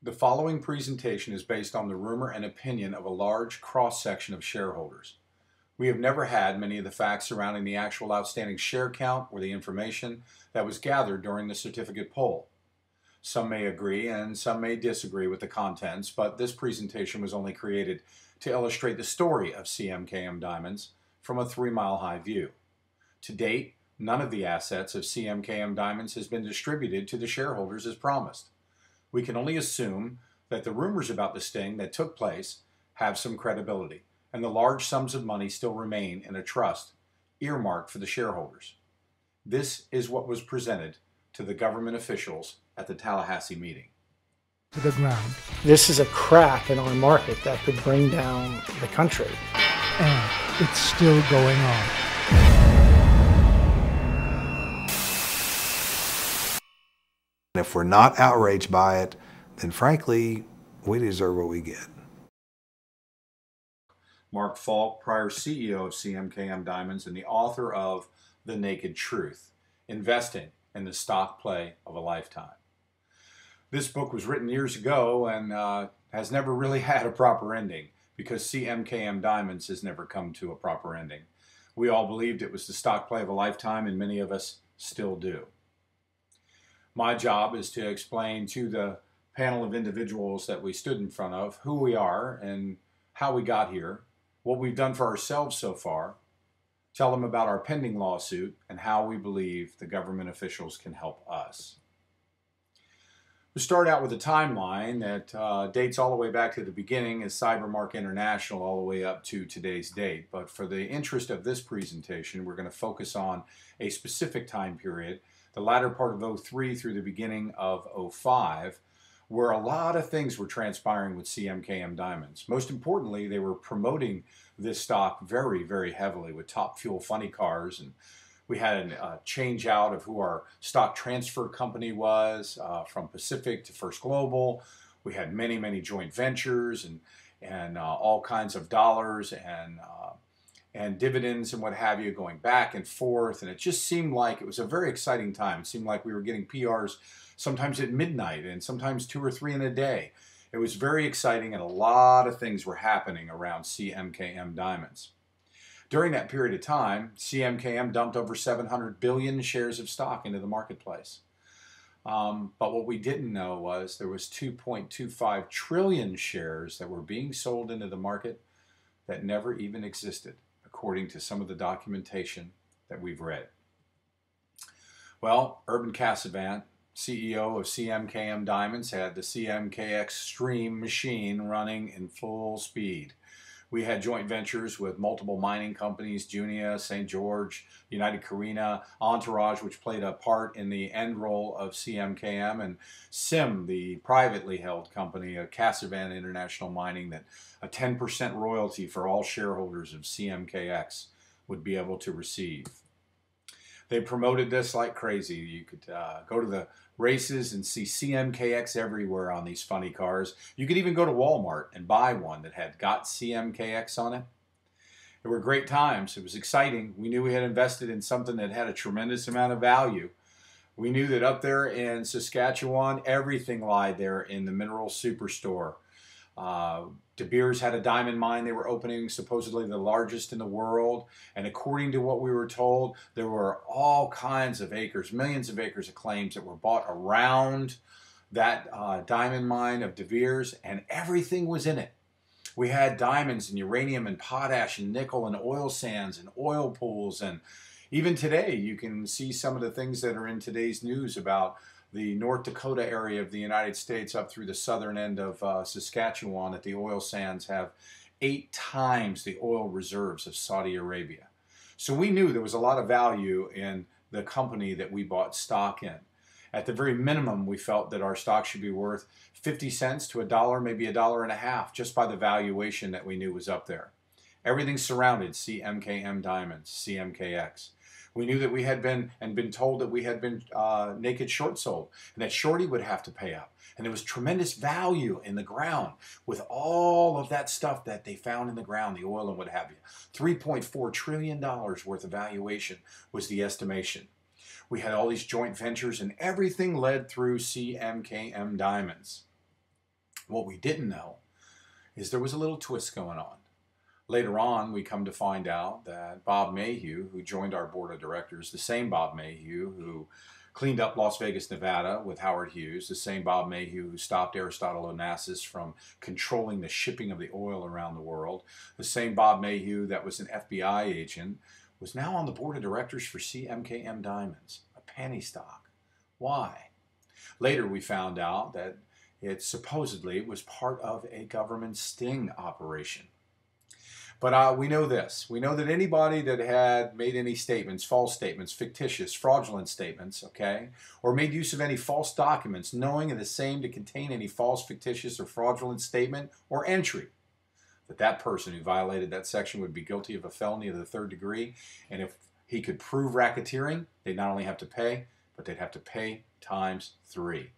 The following presentation is based on the rumor and opinion of a large cross-section of shareholders. We have never had many of the facts surrounding the actual outstanding share count or the information that was gathered during the certificate poll. Some may agree and some may disagree with the contents, but this presentation was only created to illustrate the story of CMKM Diamonds from a 3-mile-high view. To date, none of the assets of CMKM Diamonds has been distributed to the shareholders as promised. We can only assume that the rumors about the sting that took place have some credibility, and the large sums of money still remain in a trust earmarked for the shareholders. This is what was presented to the government officials at the Tallahassee meeting. To the ground. This is a crack in our market that could bring down the country. And it's still going on. If we're not outraged by it, then frankly, we deserve what we get. Mark Falk, prior CEO of CMKM Diamonds and the author of The Naked Truth, Investing in the Stock Play of a Lifetime. This book was written years ago and has never really had a proper ending because CMKM Diamonds has never come to a proper ending. We all believed it was the stock play of a lifetime, and many of us still do. My job is to explain to the panel of individuals that we stood in front of who we are and how we got here, what we've done for ourselves so far, tell them about our pending lawsuit, and how we believe the government officials can help us. We start out with a timeline that dates all the way back to the beginning as Cybermark International all the way up to today's date. But for the interest of this presentation, we're going to focus on a specific time period, the latter part of 03 through the beginning of 05, where a lot of things were transpiring with CMKM Diamonds. Most importantly, they were promoting this stock very, very heavily with Top Fuel funny cars, and we had a change out of who our stock transfer company was from Pacific to First Global. We had many, many joint ventures and all kinds of dollars and dividends and what have you going back and forth, and it just seemed like it was a very exciting time. It seemed like we were getting PRs sometimes at midnight and sometimes 2 or 3 in a day. It was very exciting and a lot of things were happening around CMKM Diamonds. During that period of time, CMKM dumped over 700 billion shares of stock into the marketplace. But what we didn't know was there was 2.25 trillion shares that were being sold into the market that never even existed, according to some of the documentation that we've read. Well, Urban Cassavant, CEO of CMKM Diamonds, had the CMKX Stream machine running in full speed. We had joint ventures with multiple mining companies, Junia, St. George, United Carina, Entourage, which played a part in the end roll of CMKM, and SIM, the privately held company, Cassavant International Mining, that a 10% royalty for all shareholders of CMKX would be able to receive. They promoted this like crazy. You could go to the races and see CMKX everywhere on these funny cars. You could even go to Walmart and buy one that had got CMKX on it. There were great times. It was exciting. We knew we had invested in something that had a tremendous amount of value. We knew that up there in Saskatchewan, everything lied there in the mineral superstore. De Beers had a diamond mine they were opening, supposedly the largest in the world, and according to what we were told, there were all kinds of acres, millions of acres of claims that were bought around that diamond mine of De Beers, and everything was in it. We had diamonds and uranium and potash and nickel and oil sands and oil pools, and even today you can see some of the things that are in today's news about the North Dakota area of the United States up through the southern end of Saskatchewan, that the oil sands have 8 times the oil reserves of Saudi Arabia. So we knew there was a lot of value in the company that we bought stock in. At the very minimum, we felt that our stock should be worth 50 cents to $1, maybe $1.50, just by the valuation that we knew was up there. Everything surrounded CMKM Diamonds, CMKX. We knew that we had been told that we had been naked short sold, and that Shorty would have to pay up. And there was tremendous value in the ground with all of that stuff that they found in the ground, the oil and what have you. $3.4 trillion worth of valuation was the estimation. We had all these joint ventures, and everything led through CMKM Diamonds. What we didn't know is there was a little twist going on. Later on, we come to find out that Bob Mayhew, who joined our board of directors, the same Bob Mayhew who cleaned up Las Vegas, Nevada with Howard Hughes, the same Bob Mayhew who stopped Aristotle Onassis from controlling the shipping of the oil around the world, the same Bob Mayhew that was an FBI agent, was now on the board of directors for CMKM Diamonds, a penny stock. Why? Later we found out that it supposedly was part of a government sting operation. But we know this. We know that anybody that had made any statements, false statements, fictitious, fraudulent statements, okay, or made use of any false documents, knowing of the same to contain any false, fictitious, or fraudulent statement or entry, that person who violated that section would be guilty of a felony of the 3rd degree. And if he could prove racketeering, they'd not only have to pay, but they'd have to pay times 3.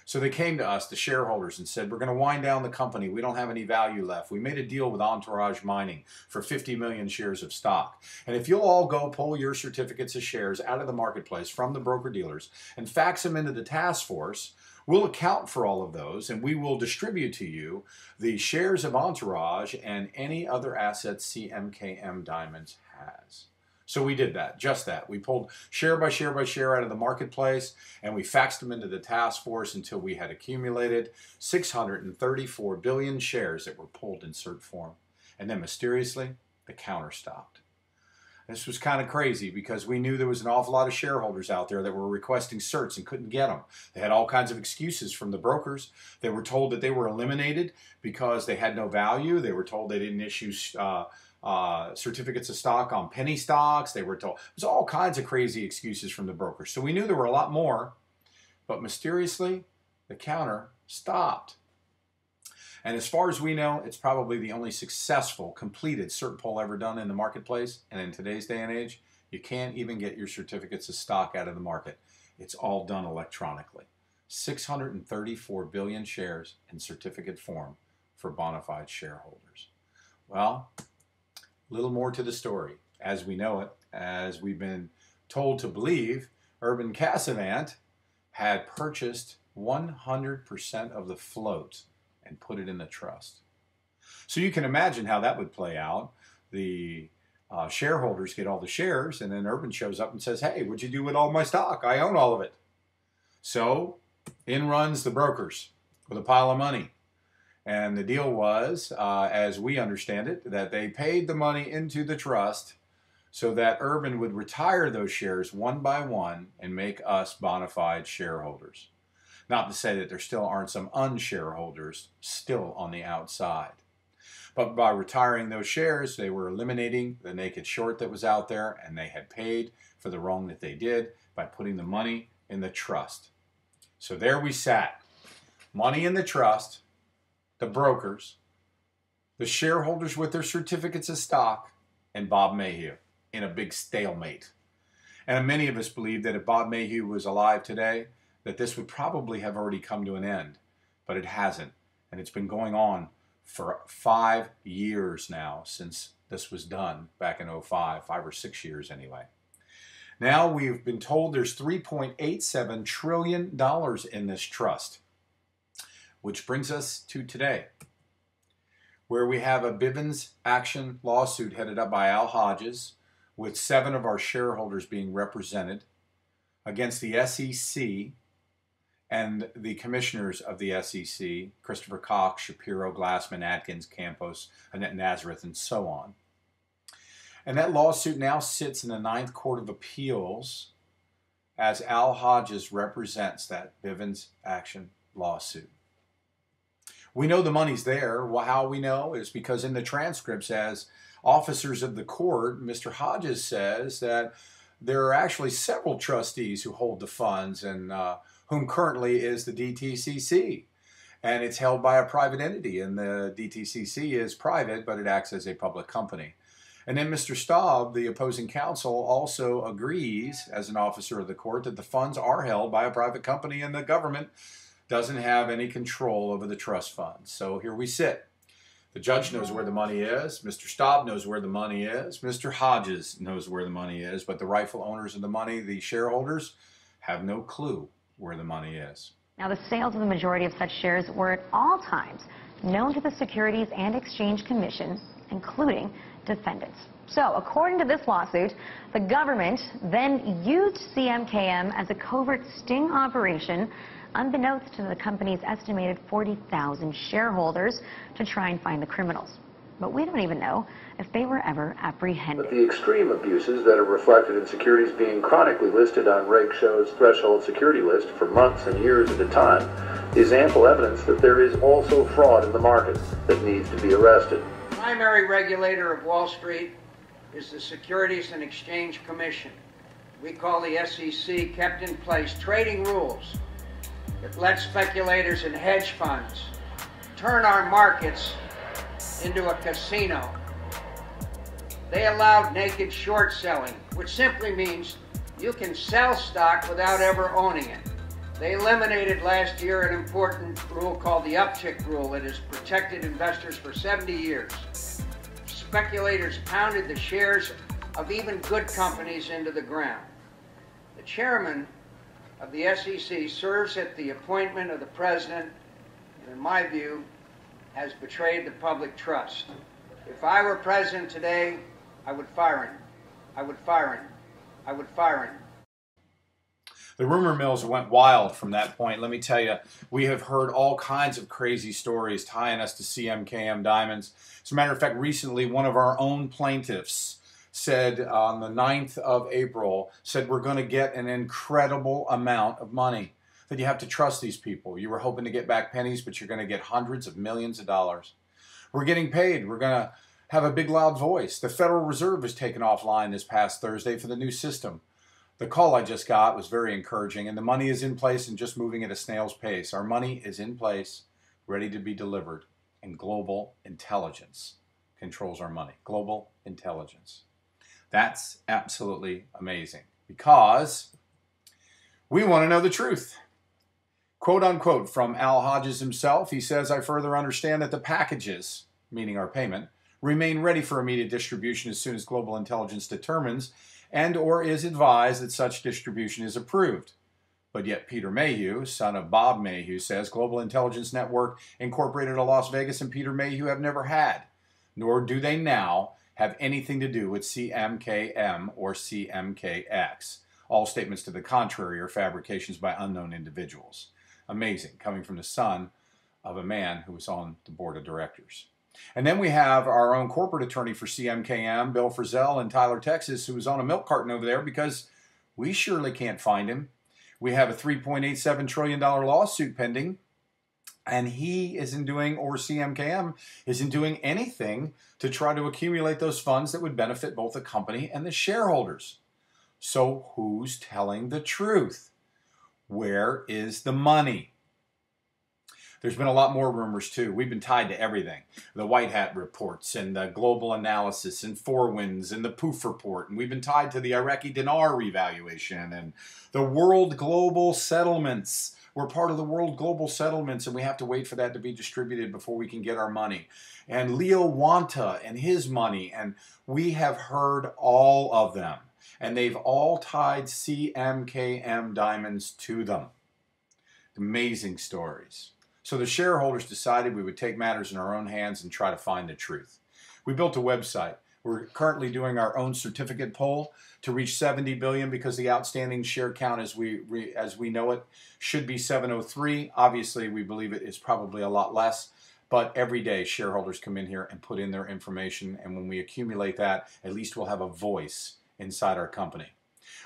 So they came to us, the shareholders, and said, we're going to wind down the company. We don't have any value left. We made a deal with Entourage Mining for 50 million shares of stock. And if you'll all go pull your certificates of shares out of the marketplace from the broker-dealers and fax them into the task force, we'll account for all of those, and we will distribute to you the shares of Entourage and any other assets CMKM Diamonds has. So we did that, just that. We pulled share by share by share out of the marketplace, and we faxed them into the task force until we had accumulated 634 billion shares that were pulled in cert form. And then mysteriously, the counter stopped. This was kind of crazy because we knew there was an awful lot of shareholders out there that were requesting certs and couldn't get them. They had all kinds of excuses from the brokers. They were told that they were eliminated because they had no value. They were told they didn't issue certificates of stock on penny stocks. They were told, there's all kinds of crazy excuses from the brokers. So we knew there were a lot more, but mysteriously, the counter stopped. And as far as we know, it's probably the only successful, completed cert poll ever done in the marketplace. And in today's day and age, you can't even get your certificates of stock out of the market. It's all done electronically. 634 billion shares in certificate form for bona fide shareholders. Well, a little more to the story. As we know it, as we've been told to believe, Urban Cassavant had purchased 100% of the float and put it in the trust. So you can imagine how that would play out. The shareholders get all the shares, and then Urban shows up and says, hey, what'd you do with all my stock? I own all of it. So in runs the brokers with a pile of money. And the deal was, as we understand it, that they paid the money into the trust so that Urban would retire those shares one by one and make us bona fide shareholders. Not to say that there still aren't some unshareholders still on the outside. But by retiring those shares, they were eliminating the naked short that was out there, and they had paid for the wrong that they did by putting the money in the trust. So there we sat. Money in the trust, the brokers, the shareholders with their certificates of stock, and Bob Mayhew in a big stalemate. And many of us believe that if Bob Mayhew was alive today, that this would probably have already come to an end, but it hasn't. And it's been going on for 5 years now since this was done back in 05, 5 or 6 years anyway. Now we've been told there's $3.87 trillion in this trust, which brings us to today, where we have a Bivens action lawsuit headed up by Al Hodges, with 7 of our shareholders being represented against the SEC and the commissioners of the SEC, Christopher Cox, Shapiro, Glassman, Atkins, Campos, Annette Nazareth, and so on. And that lawsuit now sits in the 9th Court of Appeals as Al Hodges represents that Bivens action lawsuit. We know the money's there. Well, how we know is because in the transcripts, as officers of the court, Mr. Hodges says that there are actually several trustees who hold the funds, and whom currently is the DTCC. And it's held by a private entity, and the DTCC is private, but it acts as a public company. And then Mr. Staub, the opposing counsel, also agrees, as an officer of the court, that the funds are held by a private company and the government doesn't have any control over the trust funds. So here we sit. The judge knows where the money is. Mr. Staub knows where the money is. Mr. Hodges knows where the money is. But the rightful owners of the money, the shareholders, have no clue where the money is. Now, the sales of the majority of such shares were at all times known to the Securities and Exchange Commission, including defendants. So, according to this lawsuit, the government then used CMKM as a covert sting operation, unbeknownst to the company's estimated 40,000 shareholders, to try and find the criminals. But we don't even know if they were ever apprehended. But the extreme abuses that are reflected in securities being chronically listed on Reg Show's threshold security list for months and years at a time is ample evidence that there is also fraud in the market that needs to be arrested. The primary regulator of Wall Street is the Securities and Exchange Commission. We call the SEC kept in place trading rules that let speculators and hedge funds turn our markets into a casino. They allowed naked short selling, which simply means you can sell stock without ever owning it. They eliminated last year an important rule called the uptick rule that has protected investors for 70 years. Speculators pounded the shares of even good companies into the ground. The chairman of the SEC serves at the appointment of the president, and in my view, has betrayed the public trust. If I were president today, I would fire him. I would fire him. I would fire him. The rumor mills went wild from that point. Let me tell you, we have heard all kinds of crazy stories tying us to CMKM Diamonds. As a matter of fact, recently one of our own plaintiffs said on the 9th of April, said we're going to get an incredible amount of money. That you have to trust these people. You were hoping to get back pennies, but you're going to get hundreds of millions of dollars. We're getting paid. We're going to have a big loud voice. The Federal Reserve was taken offline this past Thursday for the new system. The call I just got was very encouraging, and the money is in place and just moving at a snail's pace. Our money is in place, ready to be delivered, and global intelligence controls our money. Global intelligence. That's absolutely amazing because we want to know the truth. Quote unquote from Al Hodges himself, he says, I further understand that the packages, meaning our payment, remain ready for immediate distribution as soon as global intelligence determines and or is advised that such distribution is approved. But yet Peter Mayhew, son of Bob Mayhew, says Global Intelligence Network Incorporated of Las Vegas and Peter Mayhew have never had, nor do they now, have anything to do with CMKM or CMKX. All statements to the contrary are fabrications by unknown individuals. Amazing, coming from the son of a man who was on the board of directors. And then we have our own corporate attorney for CMKM, Bill Frisell in Tyler, Texas, who was on a milk carton over there because we surely can't find him. We have a $3.87 trillion lawsuit pending, and he isn't doing, or CMKM isn't doing anything to try to accumulate those funds that would benefit both the company and the shareholders. So who's telling the truth? Where is the money? There's been a lot more rumors too. We've been tied to everything. The White Hat reports and the global analysis and Four Winds and the Poof report. And we've been tied to the Iraqi dinar revaluation and the world global settlements. We're part of the world global settlements and we have to wait for that to be distributed before we can get our money. And Leo Wanta and his money. And we have heard all of them. And they've all tied CMKM Diamonds to them. Amazing stories. So the shareholders decided we would take matters in our own hands and try to find the truth. We built a website. We're currently doing our own certificate poll to reach 70 billion because the outstanding share count as we know it should be 703. Obviously, we believe it is probably a lot less. But every day, shareholders come in here and put in their information. And when we accumulate that, at least we'll have a voice inside our company.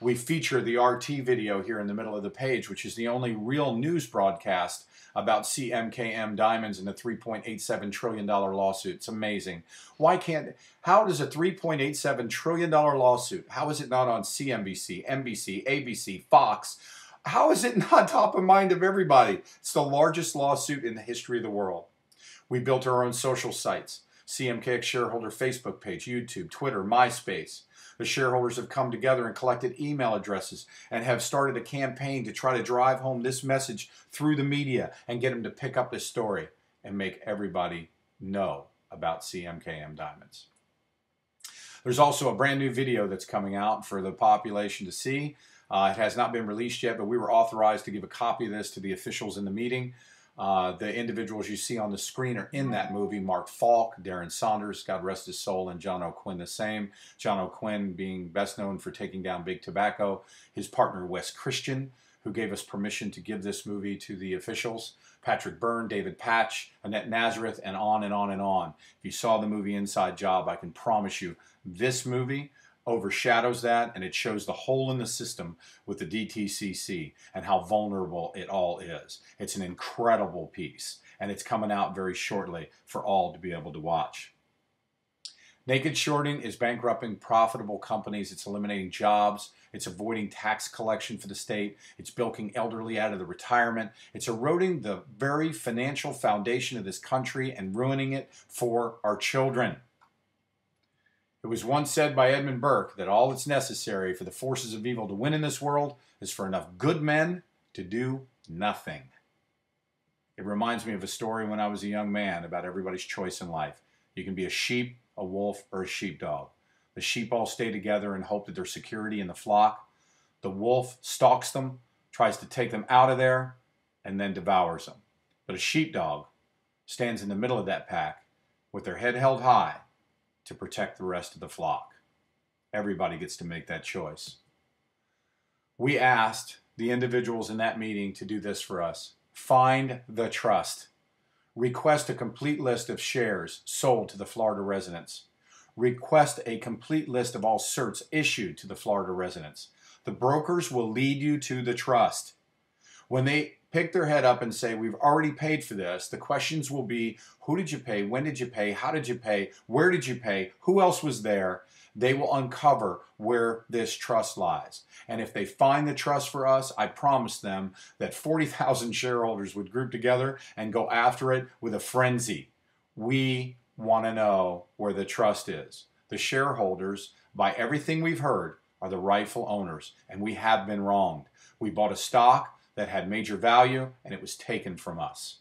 We feature the RT video here in the middle of the page, which is the only real news broadcast about CMKM Diamonds and the $3.87 trillion lawsuit. It's amazing. How does a $3.87 trillion lawsuit, how is it not on CNBC, NBC, ABC, Fox? How is it not top of mind of everybody? It's the largest lawsuit in the history of the world. We built our own social sites, CMKX shareholder Facebook page, YouTube, Twitter, MySpace. The shareholders have come together and collected email addresses and have started a campaign to try to drive home this message through the media and get them to pick up this story and make everybody know about CMKM Diamonds. There's also a brand new video that's coming out for the population to see. It has not been released yet, but we were authorized to give a copy of this to the officials in the meeting. The individuals you see on the screen are in that movie: Mark Falk, Darren Saunders, God rest his soul, and John O'Quinn the same. John O'Quinn being best known for taking down Big Tobacco. His partner Wes Christian, who gave us permission to give this movie to the officials. Patrick Byrne, David Patch, Annette Nazareth, and on and on and on. If you saw the movie Inside Job, I can promise you this movie overshadows that, and it shows the hole in the system with the DTCC and how vulnerable it all is. It's an incredible piece, and it's coming out very shortly for all to be able to watch. Naked shorting is bankrupting profitable companies. It's eliminating jobs. It's avoiding tax collection for the state. It's bilking elderly out of the retirement. It's eroding the very financial foundation of this country and ruining it for our children. It was once said by Edmund Burke that all that's necessary for the forces of evil to win in this world is for enough good men to do nothing. It reminds me of a story when I was a young man about everybody's choice in life. You can be a sheep, a wolf, or a sheepdog. The sheep all stay together and hope that there's security in the flock. The wolf stalks them, tries to take them out of there, and then devours them. But a sheepdog stands in the middle of that pack with their head held high to protect the rest of the flock. Everybody gets to make that choice. We asked the individuals in that meeting to do this for us. Find the trust. Request a complete list of shares sold to the Florida residents. Request a complete list of all certs issued to the Florida residents. The brokers will lead you to the trust. When they pick their head up and say, we've already paid for this, the questions will be, who did you pay? When did you pay? How did you pay? Where did you pay? Who else was there? They will uncover where this trust lies. And if they find the trust for us, I promise them that 40,000 shareholders would group together and go after it with a frenzy. We want to know where the trust is. The shareholders, by everything we've heard, are the rightful owners, and we have been wronged. We bought a stock that had major value, and it was taken from us.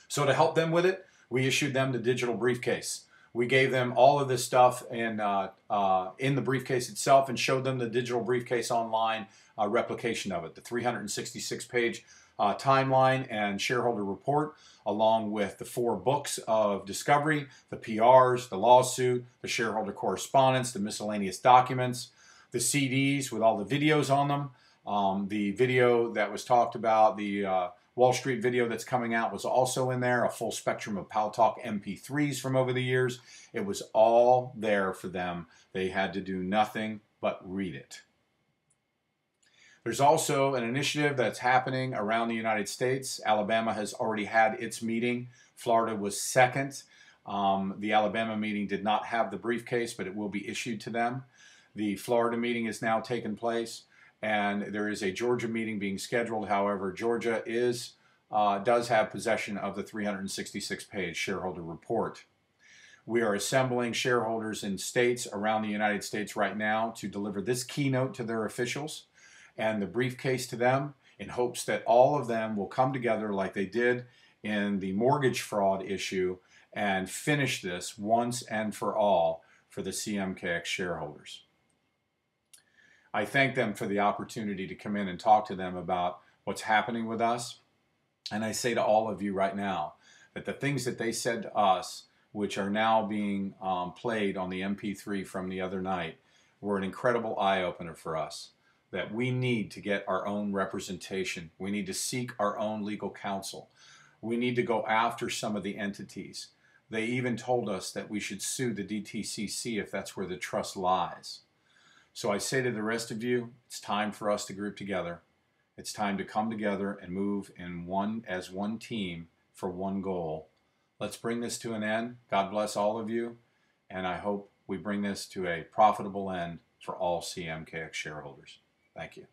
So to help them with it, we issued them the digital briefcase. We gave them all of this stuff in the briefcase itself and showed them the digital briefcase online replication of it, the 366-page timeline and shareholder report, along with the 4 books of discovery, the PRs, the lawsuit, the shareholder correspondence, the miscellaneous documents, the CDs with all the videos on them. The video that was talked about, the Wall Street video that's coming out, was also in there, a full spectrum of Pal Talk MP3s from over the years. It was all there for them. They had to do nothing but read it. There's also an initiative that's happening around the United States. Alabama has already had its meeting. Florida was second. The Alabama meeting did not have the briefcase, but it will be issued to them. The Florida meeting is now taking place, and there is a Georgia meeting being scheduled. However, Georgia does have possession of the 366-page shareholder report. We are assembling shareholders in states around the United States right now to deliver this keynote to their officials and the briefcase to them, in hopes that all of them will come together like they did in the mortgage fraud issue and finish this once and for all for the CMKX shareholders. I thank them for the opportunity to come in and talk to them about what's happening with us. And I say to all of you right now that the things that they said to us, which are now being played on the MP3 from the other night, were an incredible eye-opener for us. That we need to get our own representation. We need to seek our own legal counsel. We need to go after some of the entities. They even told us that we should sue the DTCC if that's where the trust lies. So I say to the rest of you, it's time for us to group together. It's time to come together and move as one team for one goal. Let's bring this to an end. God bless all of you, and I hope we bring this to a profitable end for all CMKX shareholders. Thank you.